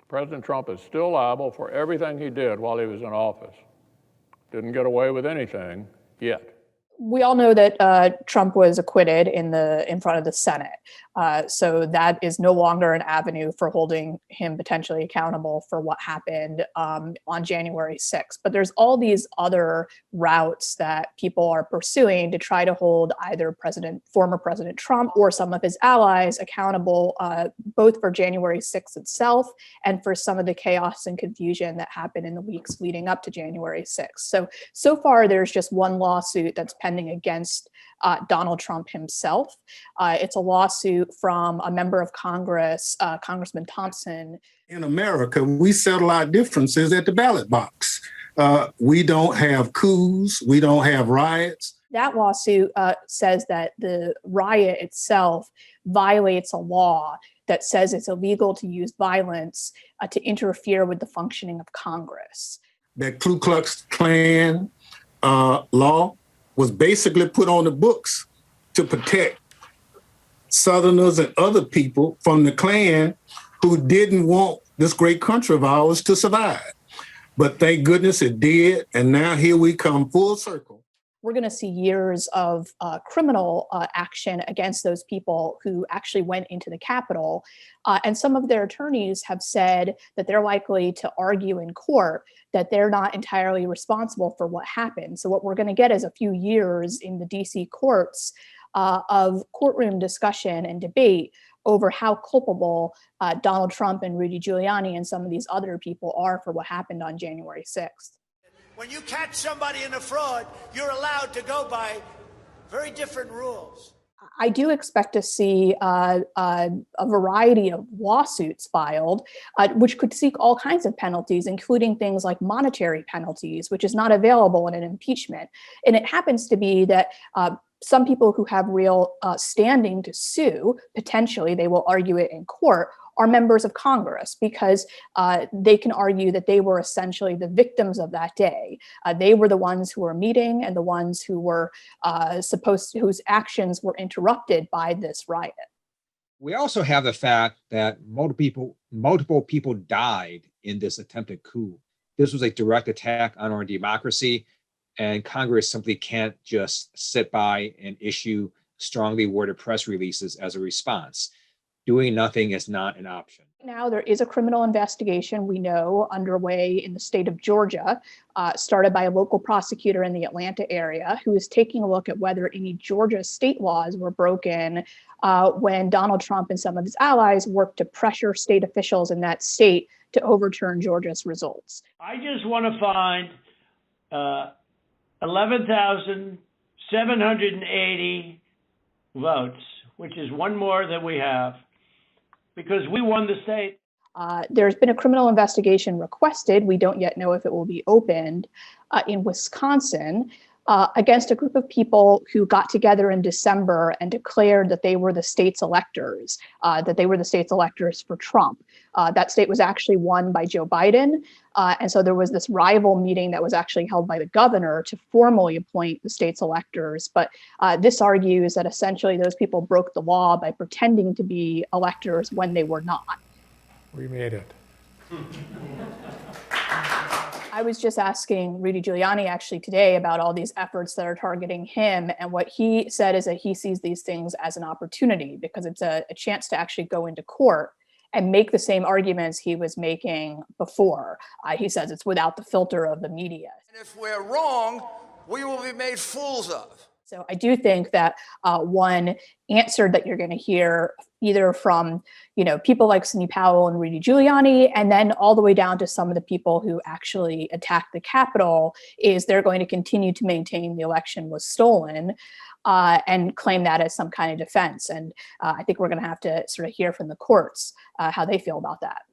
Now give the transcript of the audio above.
President Trump is still liable for everything he did while he was in office. Didn't get away with anything yet. We all know that Trump was acquitted in front of the Senate. So that is no longer an avenue for holding him potentially accountable for what happened on January 6th. But there's all these other routes that people are pursuing to try to hold either former President Trump or some of his allies accountable, both for January 6th itself and for some of the chaos and confusion that happened in the weeks leading up to January 6th. So far, there's just one lawsuit that's pending against Donald Trump himself. It's a lawsuit from a member of Congress, Congressman Thompson. In America, we settle our differences at the ballot box. We don't have coups. We don't have riots. That lawsuit says that the riot itself violates a law that says it's illegal to use violence to interfere with the functioning of Congress. That Ku Klux Klan law was basically put on the books to protect Southerners and other people from the Klan who didn't want this great country of ours to survive. But thank goodness it did, and now here we come full circle. We're going to see years of criminal action against those people who actually went into the Capitol. And some of their attorneys have said that they're likely to argue in court that they're not entirely responsible for what happened. So what we're going to get is a few years in the DC courts of courtroom discussion and debate over how culpable Donald Trump and Rudy Giuliani and some of these other people are for what happened on January 6th. When you catch somebody in a fraud, you're allowed to go by very different rules. I do expect to see a variety of lawsuits filed, which could seek all kinds of penalties, including things like monetary penalties, which is not available in an impeachment. And it happens to be that some people who have real standing to sue, potentially they will argue it in court, are members of Congress because they can argue that they were essentially the victims of that day. They were the ones who were meeting and the ones who were whose actions were interrupted by this riot. We also have the fact that multiple people died in this attempted coup. This was a direct attack on our democracy, and Congress simply can't just sit by and issue strongly worded press releases as a response. Doing nothing is not an option. Now there is a criminal investigation, we know, underway in the state of Georgia, started by a local prosecutor in the Atlanta area who is taking a look at whether any Georgia state laws were broken when Donald Trump and some of his allies worked to pressure state officials in that state to overturn Georgia's results. I just want to find 11,780 votes, which is one more than we have, because we won the state. There's been a criminal investigation requested. We don't yet know if it will be opened in Wisconsin against a group of people who got together in December and declared that they were the state's electors, for Trump. That state was actually won by Joe Biden. And so there was this rival meeting that was actually held by the governor to formally appoint the state's electors. But this argues that essentially those people broke the law by pretending to be electors when they were not. We made it. I was just asking Rudy Giuliani actually today about all these efforts that are targeting him. And what he said is that he sees these things as an opportunity because it's a chance to actually go into court and make the same arguments he was making before. He says it's without the filter of the media. And if we're wrong, we will be made fools of. So I do think that one answer that you're going to hear either from, people like Sidney Powell and Rudy Giuliani, and then all the way down to some of the people who actually attacked the Capitol, is they're going to continue to maintain the election was stolen and claim that as some kind of defense. And I think we're going to have to sort of hear from the courts how they feel about that.